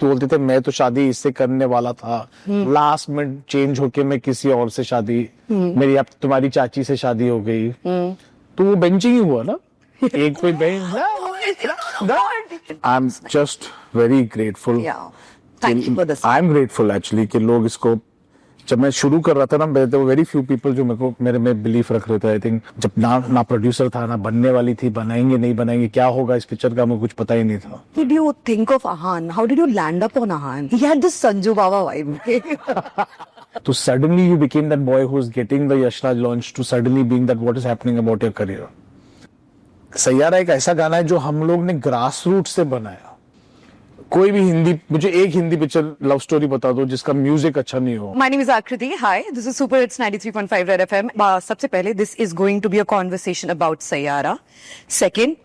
तो बोलते थे मैं तो शादी इससे करने वाला था, लास्ट में चेंज होके मैं किसी और से शादी, मेरी अब तुम्हारी चाची से शादी हो गई, तो वो बेंचिंग ही हुआ ना, एक कोई bench. I am just very grateful, I am grateful actually कि लोग इसको, जब मैं शुरू कर रहा था ना, there were very few people जो मेरे में बिलीफ रख रहे थे। आई थिंक जब ना प्रोड्यूसर था, ना बनने वाली थी, बनाएंगे नहीं बनाएंगे, क्या होगा इस पिक्चर का, मुझे कुछ पता ही नहीं था। Did you think of Ahan? How did you land up on Ahan? He had this Sanju Baba vibe. तो suddenly you became that boy who is getting the Yash Raj launch to suddenly being that what is happening about your career. Saiyaara एक ऐसा गाना है जो हम लोग ने grass root से बनाया। कोई भी हिंदी, मुझे एक हिंदी पिक्चर लव स्टोरी बता दो जिसका म्यूजिक अच्छा नहीं हो। My name is Akriti. Hi, this is Super Hits 93.5 Red FM. सबसे पहले this is going to be a conversation about Saiyaara. Second,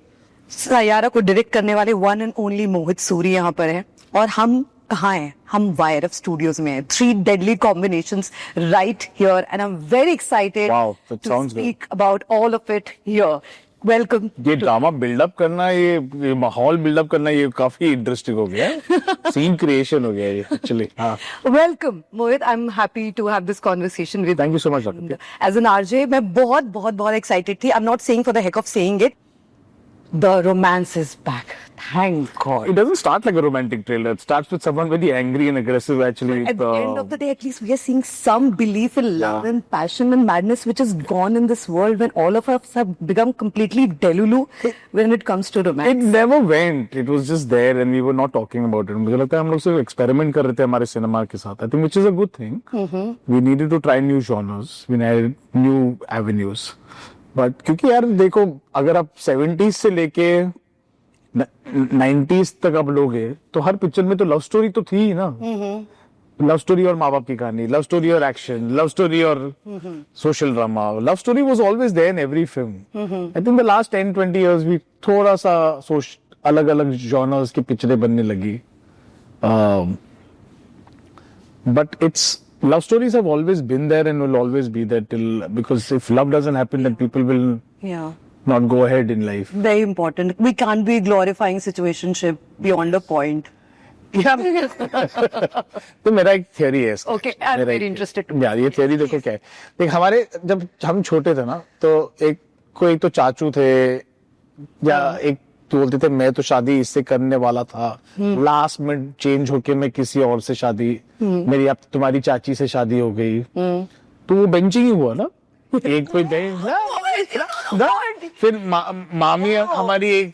Saiyaara को डायरेक्ट करने वाले one and only मोहित सूरी यहाँ पर हैं और हम कहाँ हैं? हम YRF Studios में हैं. 3 deadly combinations right here and I'm very excited to speak about all of it here. Welcome. ये ड्रामा बिल्डअप करना, ये माहौल बिल्डअप करना, ये काफी इंटरेस्टिंग हो गया। सीन क्रिएशन हो गया ये actually. Welcome Mohit, I am happy to have this conversation with. Thank you so much. As an RJ मैं बहुत एक्साइटेड थी। I am not saying for the heck of saying it, the romance is back, thank God. It doesn't start like a romantic trailer. It starts with someone very angry and aggressive actually. At the end of the day, at least we are seeing some belief in love and passion and madness which is gone in this world when all of us have become completely delulu when it comes to romance. It never went. It was just there and we were not talking about it. मुझे लगता है हम लोग सिर्फ experiment कर रहे थे हमारे सिनेमा के साथ. I think which is a good thing. We needed to try new genres. We needed new avenues. But क्योंकि यार देखो, अगर आप 70s से लेके 90s तक अब लोग हैं तो हर पिक्चर में तो लव स्टोरी तो थी ही ना। लव स्टोरी और माँ बाप की कहानी, लव स्टोरी और एक्शन, लव स्टोरी और social drama, love story was always there in every film. I think the last 10-20 years भी थोड़ा सा अलग अलग जॉनर्स की पिक्चरें बनने लगी, but it's love stories have always been there and will always be there till, because if love doesn't happen then people will not go ahead in life. Very important. We can't be glorifying situationship beyond a point. तो मेरा एक theory है इसका। Okay, I'm very interested. यार ये theory देखो क्या है। देख, हमारे जब हम छोटे थे ना तो कोई तो चाचू थे या एक तो बोलते थे मैं तो शादी इससे करने वाला था, लास्ट में चेंज होके मैं किसी और से शादी, मेरी अब तुम्हारी चाची से शादी हो गई, तो वो बेंचिंग ही हुआ ना, एक कोई फिर मामी हमारी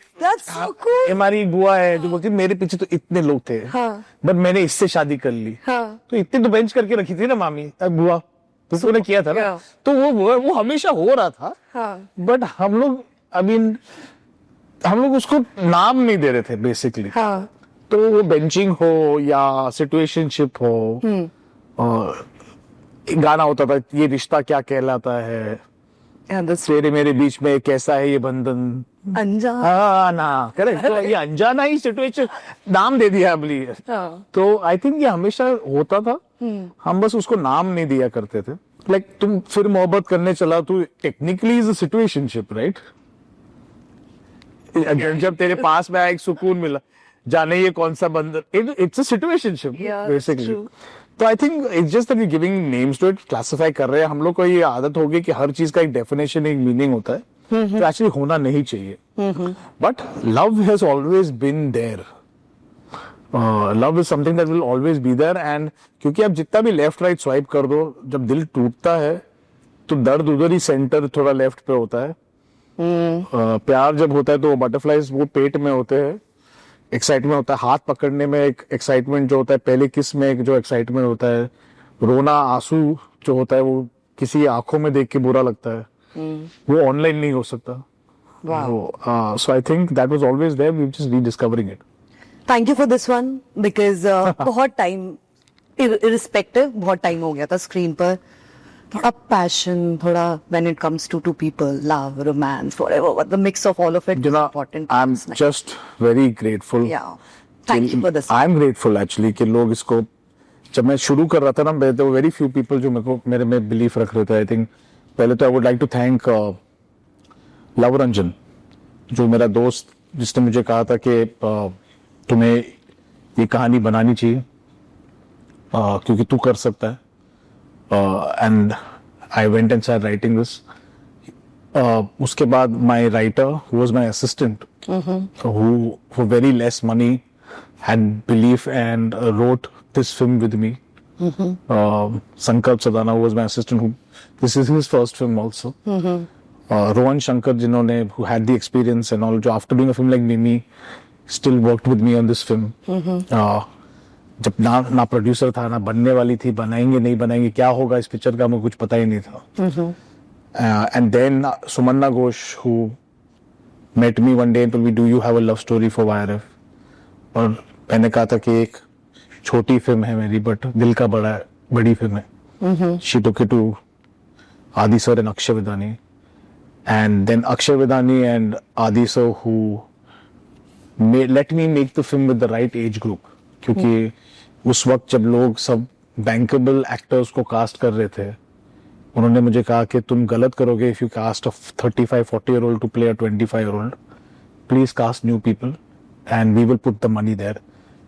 हमारी एक बुआ है जो बोलती मेरे पीछे तो इतने लोग थे बट मैंने इससे शादी कर ली, तो इतने तो बेंच करके रखी थी ना मामी बुआ, तो उसने किया था ना, तो वो हमेशा हो रहा था। बट हम लोग उसको नाम नहीं दे रहे थे बेसिकली। तो वो बेंचिंग हो या सिचुएशनशिप हो, और गाना होता था ये रिश्ता क्या कहलाता है, तेरे मेरे बीच में कैसा है ये बंधन, अनजाना, करेक्ट। तो ये अनजाना ही सिचुएशन नाम दे दिया अबली। तो आई थिंक ये हमेशा होता था, हम बस उसको नाम नहीं दिया करते थे। लाइक तुम फिर मोहब्बत करने चला तो technically is a situationship, right? जब तेरे पास में आया एक सुकून मिला, जाने ये कौन सा बंधन, इट्स अ सिचुएशनशिप बेसिकली। तो I think it's just that we giving names to it, classify कर रहे हैं। हम लोग को ये आदत होगी कि हर चीज का एक डेफिनेशन, एक मीनिंग होता है, तो एक्चुअली होना नहीं चाहिए। But love has always been there, love is something that will always be there. And क्योंकि आप जितना भी लेफ्ट राइट स्वाइप कर दो, जब दिल टूटता है तो दर्द उधर ही सेंटर थोड़ा लेफ्ट पे होता है। प्यार जब होता है तो बटरफ्लाइज वो पेट में होते हैं, एक्साइटमेंट होता है, हाथ पकड़ने में एक एक्साइटमेंट जो होता है, पहले किस में एक जो एक्साइटमेंट होता है, रोना आंसू जो होता है वो किसी आंखों में देख के बुरा लगता है, वो ऑनलाइन नहीं हो सकता। So I think that was always there, we just rediscovering it. Thank you for this one, because बहुत टाइम इररिस्पेक्टिव बहुत टाइम हो गया था स्क्रीन पर, थोड़ा पैशन, थोड़ा when it comes to two people, love, romance, whatever, but the mix of all of it is important. I'm just very grateful. Yeah, thank you for this. I'm grateful actually कि लोग इसको, जब मैं शुरू कर रहा था ना, there were very few people जो मेरे में बिलीफ रख रहे थे। I think पहले तो I would like to thank love Ranjan, जो मेरा दोस्त, जिसने मुझे कहा था कि तुम्हें ये कहानी बनानी चाहिए क्योंकि तू कर सकता है. And I went and started writing this. उसके बाद my writer, who was my assistant, who for very less money had belief and wrote this film with me. Sankalp Sadana, who was my assistant, this is his first film also. Rohan Shankar, जिन्होंने who had the experience and all, जो after doing a film like Mimi, still worked with me on this film. जब ना producer था, ना बनने वाली थी, बनाएंगे नहीं बनाएंगे, क्या होगा इस पिक्चर का, मुझे कुछ पता ही नहीं था. And then Sumanna Ghosh, who met me one day and told me, do you have a love story for YRF? और मैंने कहा था कि एक छोटी फिल्म है मेरी, बट दिल का बड़ी फिल्म है. She took it to Adi sir and Akshay Vidani. And then Akshay Vidani and Adi sir, who let me make the film with the right age group. क्योंकि उस वक्त जब लोग सब bankable actors को cast कर रहे थे, उन्होंने मुझे कहा कि तुम गलत करोगे if you cast a 35-40-year-old to play a 25-year-old. Please cast new people and we will put the money there.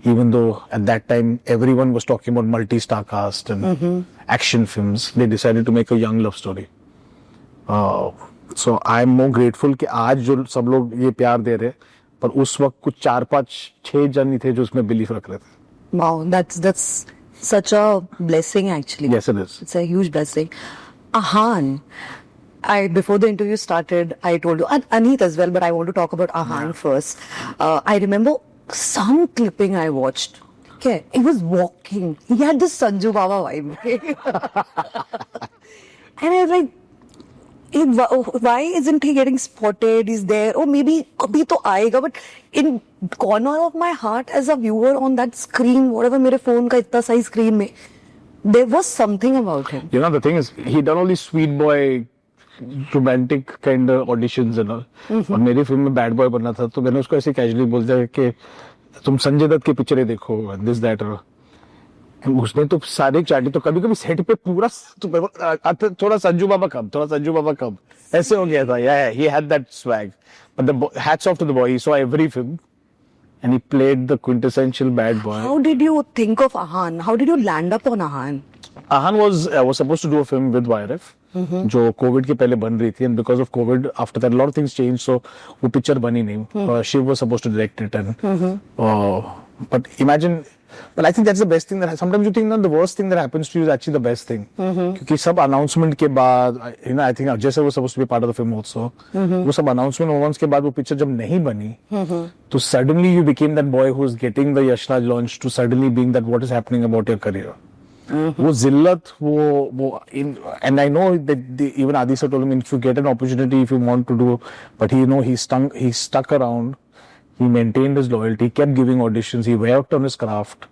Even though at that time everyone was talking about multi-star cast and action films, they decided to make a young love story. So I'm more grateful कि आज जो सब लोग ये प्यार दे रहे, पर उस वक्त कुछ 4-5-6 जन ही थे जो उसमें बिलीफ रख रहे थे. Wow, that's such a blessing actually. Yes, it is. It's a huge blessing. Ahan, before the interview started, I told you, and Aneet as well, but I want to talk about Ahan first. I remember some clipping I watched. Okay, he was walking. He had this Sanju Baba vibe. And I was like, why isn't he getting spotted? He's there. Oh, maybe abhi to aayega. But in corner of my heart as a viewer on that screen, whatever mere phone ka itna size screen mein, there was something about him. You know, the thing is, he done all these sweet boy, romantic kind of auditions and all. और मेरी film में bad boy बनना था, तो मैंने उसको ऐसे casually बोल दिया कि तुम संजय दत्त की पिक्चरें देखो, दिस दैट. उसने तो सारे चाटी, तो कभी कभी सेट पे पूरा थोड़ा संजू बाबा कब ऐसे हो गया था. Yeah, he had that swag. But the hats off to the boy. He saw every film and he played the quintessential bad boy. How did you think of Ahan? How did you land up on Ahan? Ahan was supposed to do a film with YRF, जो Covid के पहले बन रही थी, and because of COVID, after that a lot of things changed, so वो picture बनी नहीं. She was supposed to direct it, and but imagine. But I think that's the best thing that sometimes you think that the worst thing that happens to you is actually the best thing. क्योंकि सब announcement के बाद, you know, I think Ajay sir was supposed to be part of the film also. वो सब announcement moments के बाद वो picture जब नहीं बनी, तो suddenly you became that boy who is getting the Yash Raj launch to suddenly being that what is happening about your career. वो जिल्लत, वो and I know that even Adi sir told him, if you get an opportunity, if you want to do, but he stuck around. He maintained his loyalty, kept giving auditions, he worked on his craft.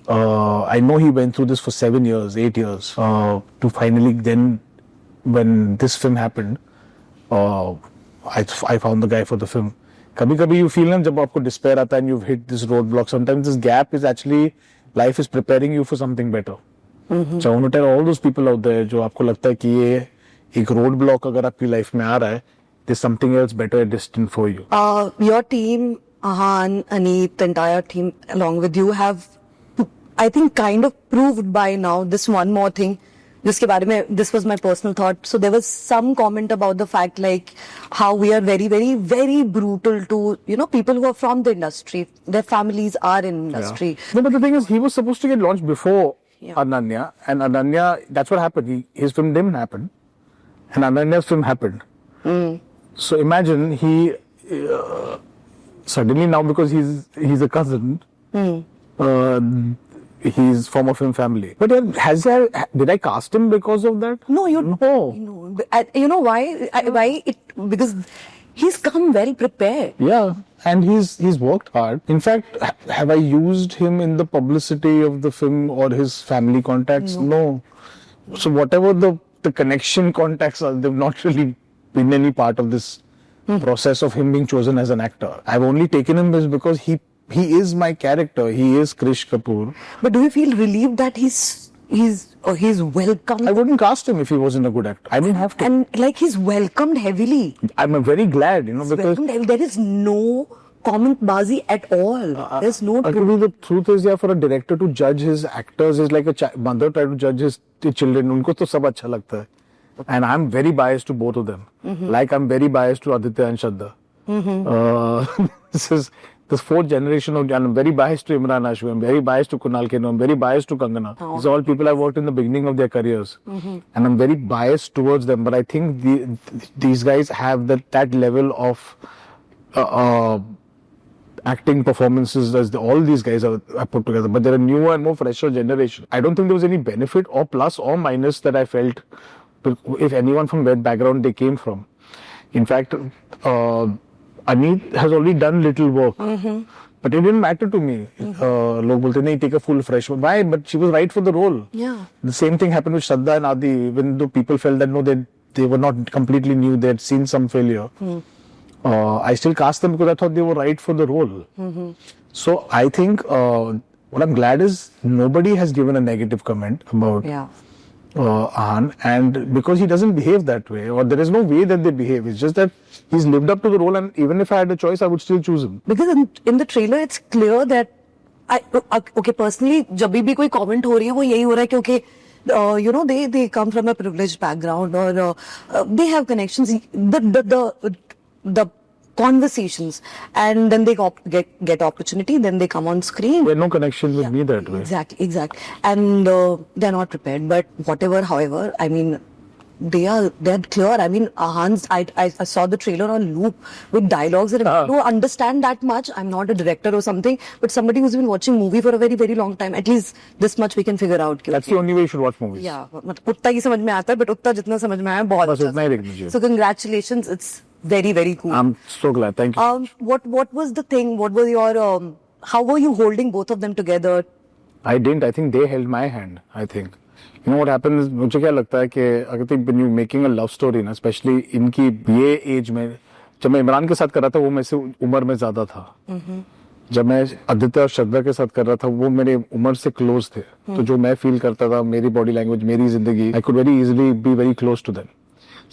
I know he went through this for 7 years, 8 years, to finally then, when this film happened, I found the guy for the film. कभी-कभी you feel ना जब आपको despair आता है and you've hit this roadblock, sometimes this gap is actually, life is preparing you for something better. So I want to tell all those people out there जो आपको लगता है कि ये एक roadblock अगर आपकी life में आ रहा है, there's something else better destined for you. Your team, Ahan, Aneet, the entire team along with you have, I think, kind of proved by now this one more thing. जिसके बारे में, this was my personal thought. So there was some comment about the fact like how we are very, very, very brutal to, you know, people who are from the industry. Their families are in industry. Yeah. No, but the thing is, he was supposed to get launched before Ananya, and Ananya, that's what happened. His film didn't happen, and Ananya's film happened. So imagine he suddenly now, because he's a cousin, he's from a film family. But did I cast him because of that? No, you No. know. You know why? Because he's come well prepared. Yeah, and he's worked hard. In fact, have I used him in the publicity of the film or his family contacts? No. So whatever the connection contacts are, they've not really been any part of this process of him being chosen as an actor. I've only taken him because he is my character. He is Krish Kapoor. But do you feel relieved that he's welcomed? I wouldn't cast him if he wasn't a good actor. I didn't have to. And like he's welcomed heavily. I'm very glad, because Welcomed heavily. There is no commentbazi at all. There's no Actually, the truth is, yeah, for a director to judge his actors is like a mother try to judge his children. उनको तो सब अच्छा लगता है. And I'm very biased to both of them. Like I'm very biased to Aditya and Shraddha. This is the fourth generation of. I'm very biased to Imran Ashmi. I'm very biased to Kunal Khenna. I'm very biased to Kangana. These are all people I worked in the beginning of their careers, and I'm very biased towards them. But I think these guys have that level of acting performances as all these guys are put together. But they're a newer and more fresher generation. I don't think there was any benefit or plus or minus that I felt if anyone from that background they came from. In fact, Aneet has already done little work, but it didn't matter to me. Log bolte nahi, take a full fresh one. Why? But she was right for the role. Yeah. The same thing happened with Shraddha and Adi. Even though people felt that no, they were not completely new, they had seen some failure. I still cast them because I thought they were right for the role. So I think what I'm glad is nobody has given a negative comment about Ahan, and because he doesn't behave that way, or there is no way that they behave. It's just that he's lived up to the role, and even if I had a choice, I would still choose him. Because in the trailer, it's clear that okay, personally, जब भी कोई comment हो रही है, वो यही हो रहा है क्योंकि you know they come from a privileged background or they have connections. The conversations, and then they get opportunity, then they come on screen. There's no connection with me that way. Exactly, and they're not prepared. But whatever, however, I mean, they're clear. I mean, Ahan's, I saw the trailer on loop with dialogues that I don't understand that much. I'm not a director or something, but somebody who's been watching movie for a very, very long time, at least this much we can figure out. That's the only way you should watch movies. Yeah, उतना ही समझ में आता है, but उतना जितना समझ में आया बहुत बस उतना ही देखना चाहिए. So congratulations, it's very, very cool. I'm so glad. Thank you. What was the thing? What was your how were you holding both of them together? I didn't. I think they held my hand. I think. You know what happens? मुझे क्या लगता है कि अगर when you making a love story ना, especially इनकी ये age में, जब मैं इमरान के साथ कर रहा था, वो मेरे से उम्र में ज्यादा था. जब मैं आदित्य और श्रद्धा के साथ कर रहा था, वो मेरे उम्र से क्लोज थे. तो जो मैं फील करता था, मेरी बॉडी लैंग्वेज, मेरी जिंदगी, I could very easily be very close to them.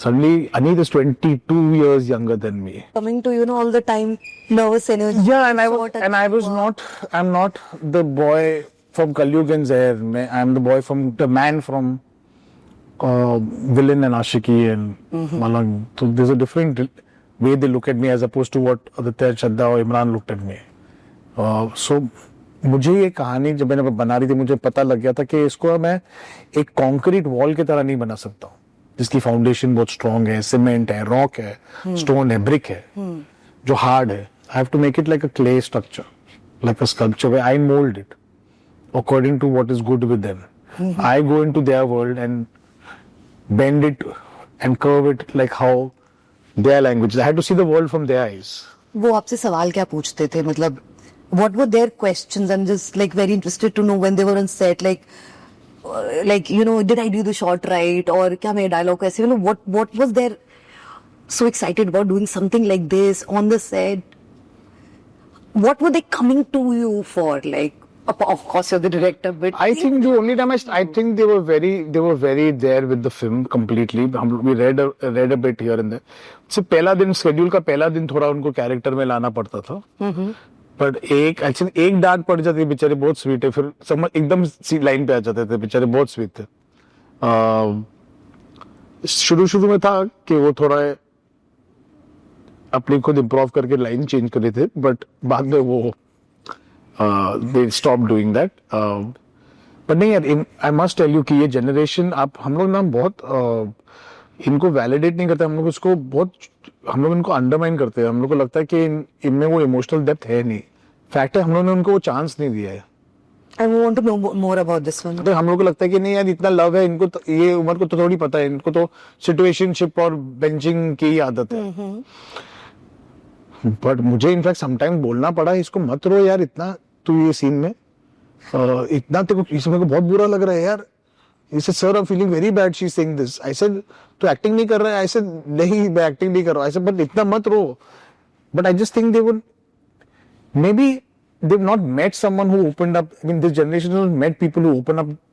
Suddenly, Aneet is 22 years younger than me. Coming to, you know, all the time, nervous energy. Yeah, I'm not the boy from Kalyug and Zaher. I'm the man from Villain and Ashiki and Malang. So there's a different way they look at me as opposed to what Aditya, Shraddha or Imran looked at me. So मुझे ये कहानी जब मैंने बना रही थी, मुझे पता लग गया था कि इसको मैं एक कॉन्क्रीट वॉल की तरह नहीं बना सकता हूँ, जिसकी फाउंडेशन बहुत स्ट्रॉन्ग है, सीमेंट है, रॉक है, स्टोन है, ब्रिक है, जो हार्ड है. I have to make it like a clay structure, like a sculpture where I mould it according to what is good with them. I go into their world and bend it and curve it like how their language. I had to see the world from their eyes. वो आपसे सवाल क्या पूछते थे, मतलब what were their questions? I'm just like very interested to know when they were on set, like you know, did I do the shot right, or क्या मेरा dialogue ऐसे, you know, what was there so excited about doing something like this on the set? What were they coming to you for? Like, of course you're the director, but I think the only time I think they were very there with the film completely. We read a bit here and there. So पहला दिन, schedule का पहला दिन थोड़ा उनको character में लाना पड़ता था. बट एक डांट पड़ जाती, बेचारे बहुत स्वीट है, फिर समझ एकदम लाइन पे आ जाते थे, बेचारे बहुत स्वीट थे. शुरू में था कि वो थोड़ा अपनी खुद इम्प्रोव करके लाइन चेंज करे थे, बट बाद में वो they stop doing that. But नहीं यार, आई मस्ट टेल यू कि ये जनरेशन, हम लोग ना बहुत इनको वैलिडेट नहीं करते, हम लोग इनको अंडरमाइन करते हैं. हम लोग को लगता है कि इनमें वो इमोशनल डेप्थ है नहीं. फैक्ट है, हम लोगों ने उनको वो चांस नहीं दिया है. I want to know more about this one. तो हम लोग को लगता है कि नहीं यार, इतना लव है इनको तो, ये उम्र को तो थोड़ी पता है, इनको तो सिचुएशनशिप और बेंचिंग की आदत है. बट मुझे इनफैक्ट समटाइम बोलना पड़ा, इसको मत रो यार इतना, तू ये सीन में इतना तेरे को, इसमें को बहुत बुरा लग रहा है यार. He said, sir, I'm feeling very bad. She's saying this. I said, तो एक्टिंग नहीं कर रहा है? I said, नहीं, मैं एक्टिंग नहीं कर रहा. I said, but इतना मत रो. But I just think they would, maybe they've not met someone who opened up. I mean, this generation has met people who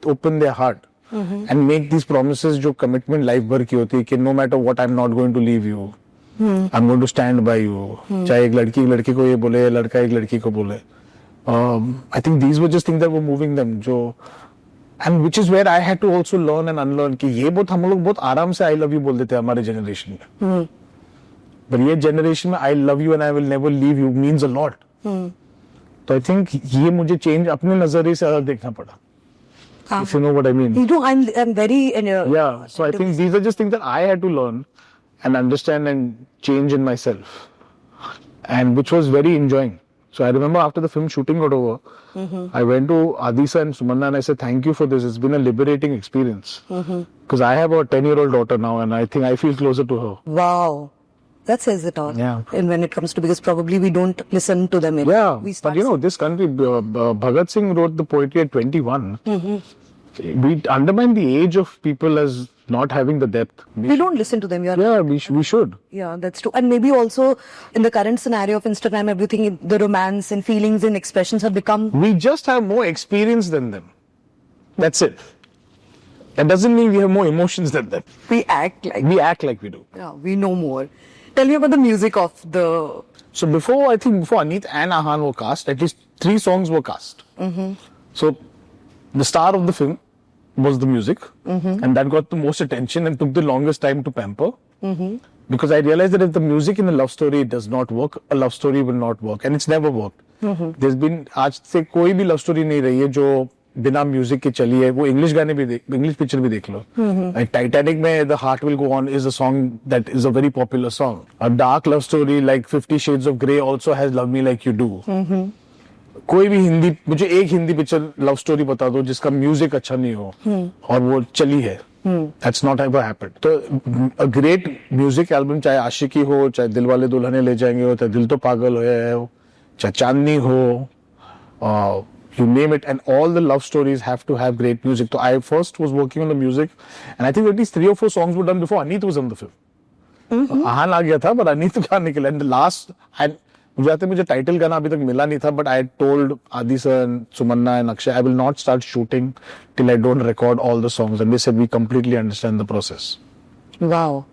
open their heart and make these promises, जो commitment life भर की होती है कि no matter what, I'm not going to leave you. I'm going to stand by you. चाहे एक लड़की को ये बोले, लड़का एक लड़की को बोले. I think these were just things that were moving them. And which is where I had to also learn and unlearn कि ये बहुत हम लोग बहुत आराम से I love you बोल देते हैं हमारे generation में. But ये generation में I love you and I will never leave you means a lot. तो I think ये मुझे change अपने नजरिए से अलग देखना पड़ा. If you know what I mean. You know, I'm very Yeah. So I think these are just things that I had to learn and understand and change in myself, and which was very enjoying. So I remember after the film shooting got over, I went to Adisa and Sumanna and I said, thank you for this. It's been a liberating experience. Because I have a 10-year-old daughter now and I think I feel closer to her. Wow. That says it all. Yeah. And when it comes to, because probably we don't listen to them. Yeah. We But start you know, this country, Bhagat Singh wrote the poetry at 21. We undermine the age of people as not having the depth. we don't listen to them. Yeah, we should. Yeah, that's true. And maybe also in the current scenario of Instagram, everything, the romance and feelings and expressions have become. We just have more experience than them. That's it. That doesn't mean we have more emotions than them. We act like. We act like we do. Yeah, we know more. Tell me about the music of the. So before Aneet and Ahan were cast, at least 3 songs were cast. So the star of the film was the music, and that got the most attention and took the longest time to pamper. Because I realized that if the music in a love story does not work, a love story will not work, and it's never worked. There's been आज से कोई भी love story नहीं रही है जो बिना music के चली है. वो इंग्लिश गाने भी इंग्लिश पिक्चर भी देख लो. टाइटैनिक में the heart will go on is a song that is a very popular song. A dark love story like 50 shades of grey also has love me like you do. कोई भी हिंदी, मुझे एक Hindi picture love story बता दो जिसका music अच्छा नहीं हो और वो चली है. That's not ever happened. तो a great music album, चाहे आशिकी हो, चाहे दिल वाले दुल्हने ले जाएंगे हो, चाहे दिल तो पागल हो, चाहे चांदनी हो, you name it, and all the love stories have to have great music. So I first was working on the music, and I think at least 3 or 4 songs were done before Aneet was on the film. Ahan आ गया था, but Aneet कहाँ निकला? And the last, मुझे title गाना अभी तक मिला नहीं था, but I told Adi sir and Sumanna and Akshay, I will not start shooting till I don't record all the songs, and they said we completely understand the process. Wow.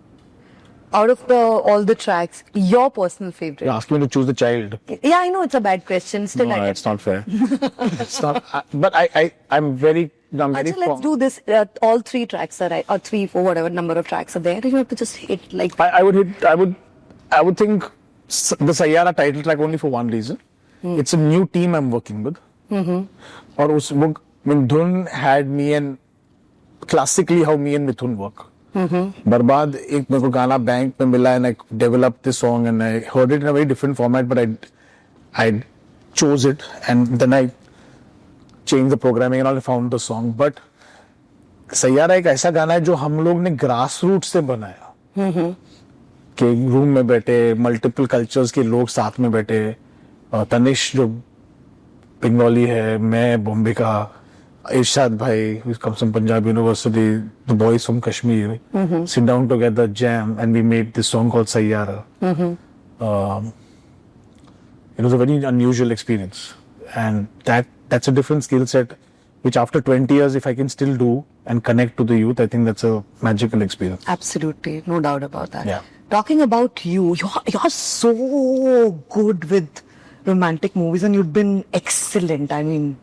Out of all the tracks, your personal favorite? You're asking me to choose the child. Yeah, I know it's a bad question. Still, No, I it's not fair. It's not. But I'm very. I'm very. Actually, let's do this. All 3 tracks are right, or 3, 4, whatever number of tracks are there. You have to just hit like. I would think the Sayyara title track only for one reason. It's a new team I'm working with. और उस वो मिथुन had me and classically how me and Mithun work. बर्बाद एक मेरे को गाना bank में मिला and I developed this song and I heard it in a very different format, but I chose it and then I changed the programming and all, I found the song. But Saiyaara एक ऐसा गाना है जो हम लोग ने grass root से बनाया कि रूम में बैठे मल्टीपल कल्चर्स के लोग साथ में बैठे. तनिष जो बंगाली है, मैं बॉम्बे का, Irshad bhai, who comes from Punjab University, the boys from Kashmir, sit down together, jam, and we made this song called Sayyara. It was a very unusual experience, and that's a different skill set, which after 20 years, if I can still do and connect to the youth, I think that's a magical experience. Absolutely, no doubt about that. Yeah. Talking about you're so good with romantic movies, and you've been excellent. I mean,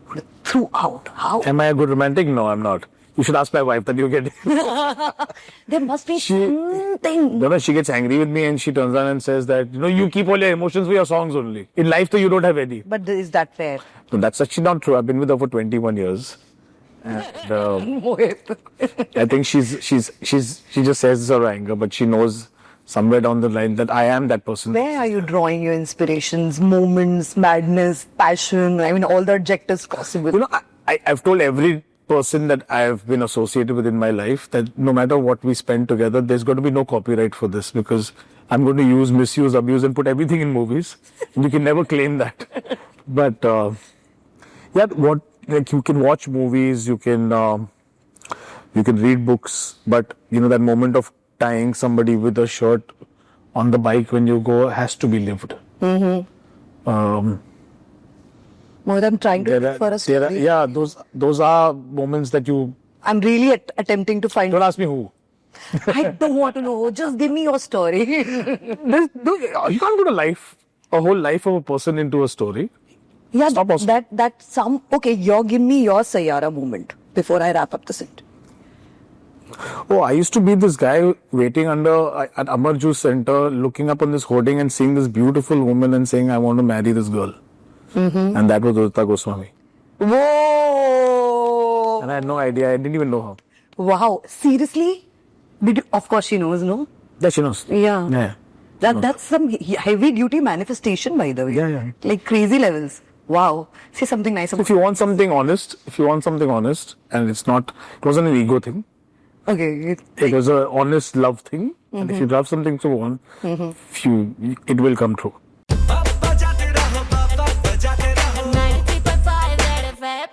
throughout. How? Am I a good romantic? No, I'm not. You should ask my wife that you get. There must be something. No, she gets angry with me and she turns around and says that, you keep all your emotions for your songs only. In life, though, you don't have any. But is that fair? No, that's actually not true. I've been with her for 21 years. And I think she just says this out of anger, but she knows somewhere down the line that I am that person. Where are you drawing your inspirations, moments, madness, passion? I mean, all the adjectives possible. I've told every person that I've been associated with in my life that no matter what we spend together, there's going to be no copyright for this because I'm going to use, misuse, abuse, and put everything in movies. And you can never claim that. But you can watch movies, you can read books, but that moment of tying somebody with a shirt on the bike when you go has to be lived. More than trying to look for a story. Those are moments that you. I'm really attempting to find. Don't ask me who. I don't want to know. Just give me your story. You can't put a whole life of a person into a story. Yeah, It's not possible. that some okay. Give me your Sayyara moment before I wrap up the set. Oh, I used to be this guy waiting at Amar Juice Center, looking up on this hoarding and seeing this beautiful woman and saying, I want to marry this girl. And that was Udita Goswami. Whoa! And I had no idea. I didn't even know her. Wow. Seriously? Did you, of course she knows, no? Yeah, she knows. Yeah. Yeah. That's some heavy duty manifestation, by the way. Yeah. Like crazy levels. Wow. Say something nice about If you want something honest, and it wasn't an ego thing. Okay. It was an honest love thing. And if you love something so on, it will come true. 93.5 Red FM.